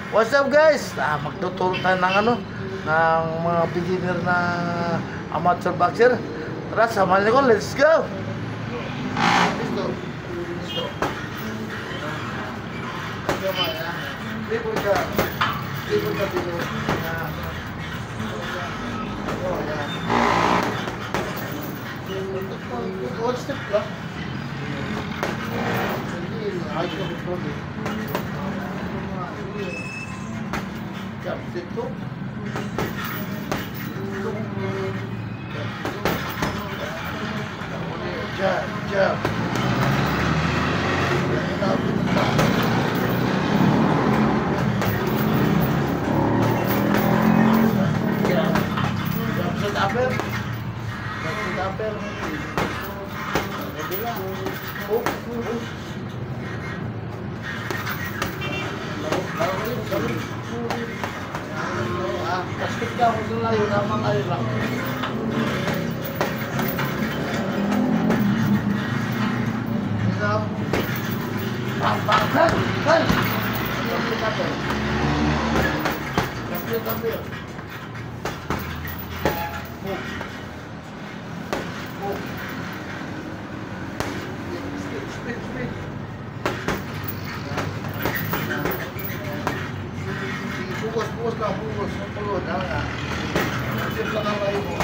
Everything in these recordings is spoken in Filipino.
What's up guys? Magtuturo tayo ng ng mga beginner na amateur boxer. Tara, samahan niyo ko. Let's go! Listo. Listo. Lipo ka. Lipo ka dito. One step lang. Ayos na ito. Jump dito. Jump. Upper. Plastik ka, huwag lang layo, namang layo lang. Kapil. Move. Speed. Bukas lang. Ang pulod. Sip lang ang layo mo.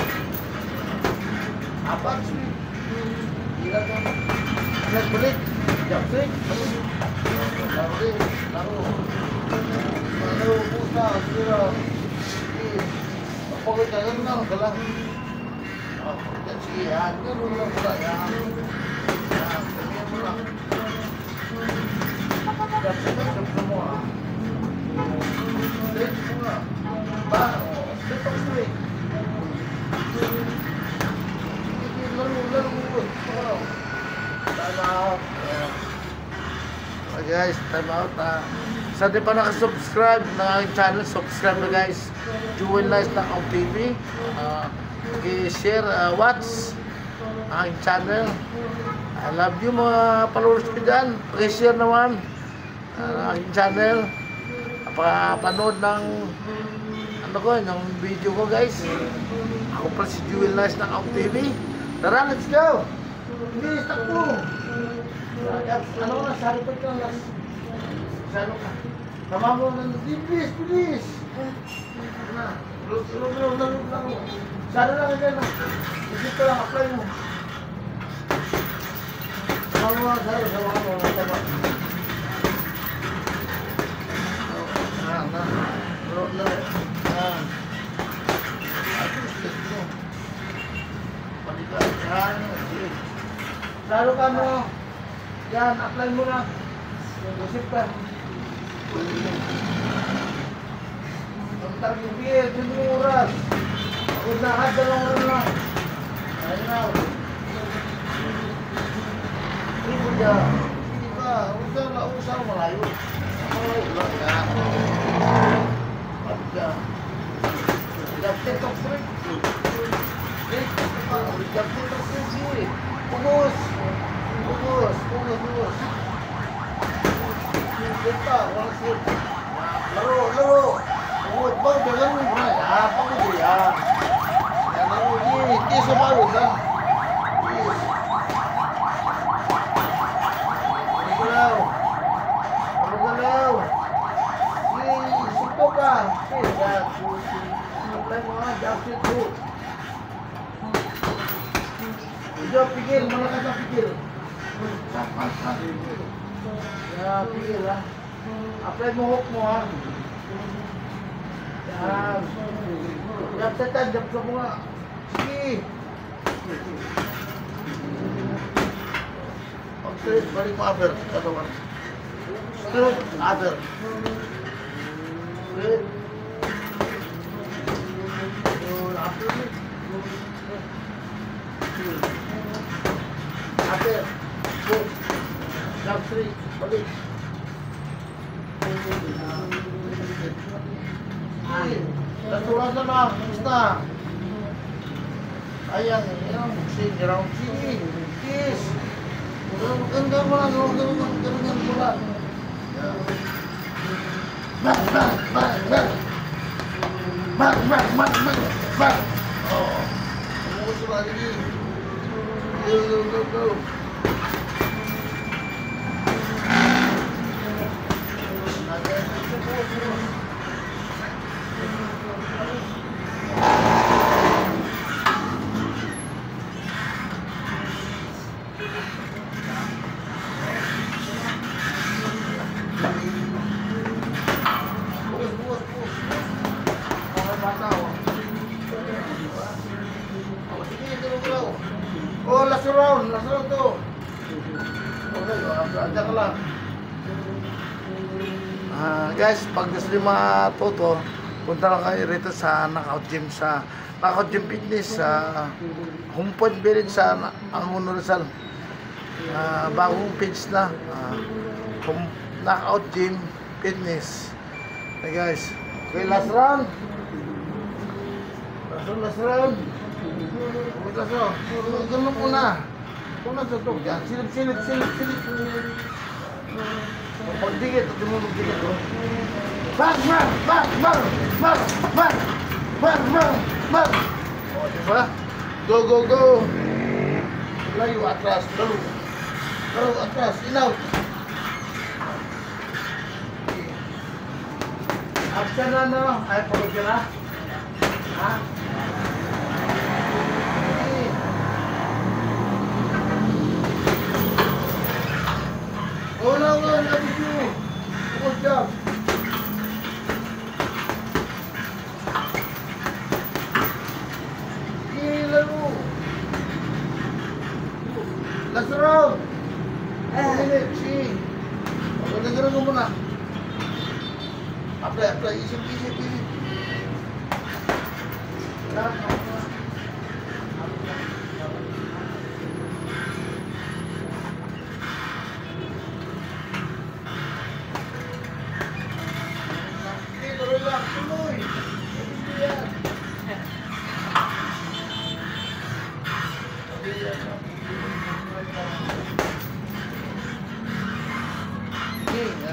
Apat, speed. Ilan ka. Ilan balik. Jump straight. Laro. Bukas na. Sira. Pagod ka lang lang. Galang. Sige, yan. Ganun lang pala. Yan. Ganyan mo lang. Jump mo ha. Straight mo nga. Straight ang straight. Laro. Time out. Okay guys, time out. Sa di pa nakasubscribe ng aking channel, subscribe na guys. Jewel Nice na ang TV. I-share, watch ang aking channel. I love you mga followers ko dyan. I-share naman ang aking channel. Panood ng ng video ko guys. Ako pa si Jewel Nice na ang TV. Tara, let's go! Bilis, takbo! Saripad ka lang. Sano ka? Tama mo lang. Bilis! Laro. Sana lang agad na. Isip ka lang, apply mo. Tama mo lang, sama mo. Tama. Laro. Palitan. Saro ka mo. Yan, apply mo na. Isip ka. Ang targibir, dyan mo oras. Huwag na, dalawang oras lang. Ayun na. Hindi mo dyan. Hindi ka. Huwag ka nausang malayo. Malayo lang yan. Huwag ka. Lapit ang straight. Lapit ang straight. Pugos. Kita, walang slip. Laro. Pagod ba? Dagan mo ba? Pagod yan. Yan laro. Hindi sa bawod ha. Galaw. Sumpo ka. Apply mo ha. Just it through. Ito, pigil. Malakas na pigil. Ya, pigil ha. Apply mo hook mo ha. Yan. Jump sa mga. Sige. Pag straight, balik mo upper. Katawan. Straight, upper. Straight. Upper. Hook. Jump straight. Balik. Natural na. Basta. Ayan. Buksing. Round. Sige. Kiss. Ganun mo lang. Ganun mo lang. Bang, bang, bang, bang. Bang, bang, bang, bang, bang. Oh. Umuusok lagi. Go, go, go, go. Oh, last round to. Okay, aja ka lang. Guys, pag gusto nyo matuto, punta lang kayo rito sa Knockout Gym, sa Knockout Gym Fitness, sa Home Point Village, sa Angono Rizal. Bagong page na, Knockout Gym Fitness. Okay guys, okay, last round. Last round. Last round. Ganun muna. Kung nasutok yan, silip. Pagdikit, tumulog dikit. Bang! O, diba? Go! Layo, atras, lalo, atras, inaw. Action na, no? Ay, pagod ka na? Ha? Oh, no, let me do. Good job. Laro. Last round. 1 minute, see. Ganun mo muna. Apply. Isip. Tuloy.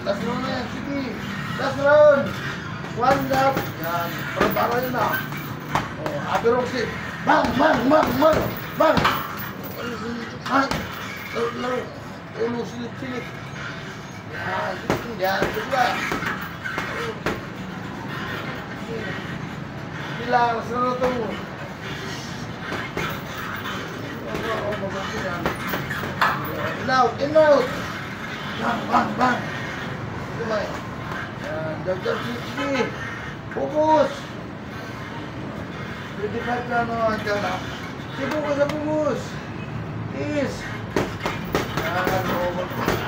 Last round na yan. Sige. Last round. One lap. Yan. Para yun na. Oh, Aberoxy. Bang! Bang! Laro. Ulo, silip. Yan. Sigla. Bilang, sarap ito mo. In-out. Bang. Kumay. Yan, dagdag sige. Focus. 25 na andyan na. Focus sa focus. Is. Yan,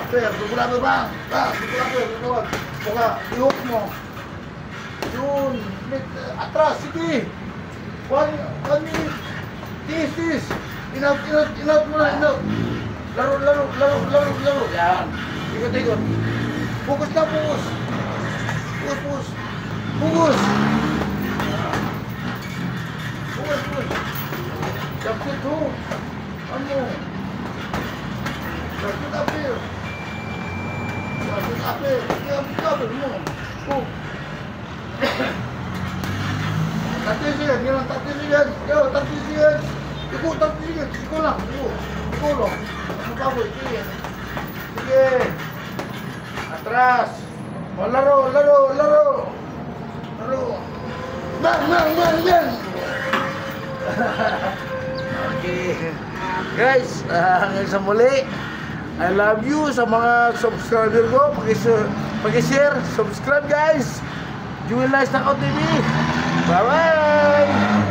aper. Dugulaber bang. Dugulaber. Buka, ihok mo. Yun. Atras, sige. 1 minute. Tis. In-out mo na, in-out. Laro. Yan. Ikot. Fokus. Dapat tu. Ano? Dapat apir. Yang kabel mo. Oh. Tatisigan. Yo, tatisigan. Ikut tatisigan. Sekolah. Sekolah. Ano ba boy? Sige. Atras. Oh, laro. Bang. Okay. Guys, hanggang sa muli. I love you sa mga subscriber ko. Pag-share, subscribe guys. Jewel Nice Knockout TV. Bye-bye.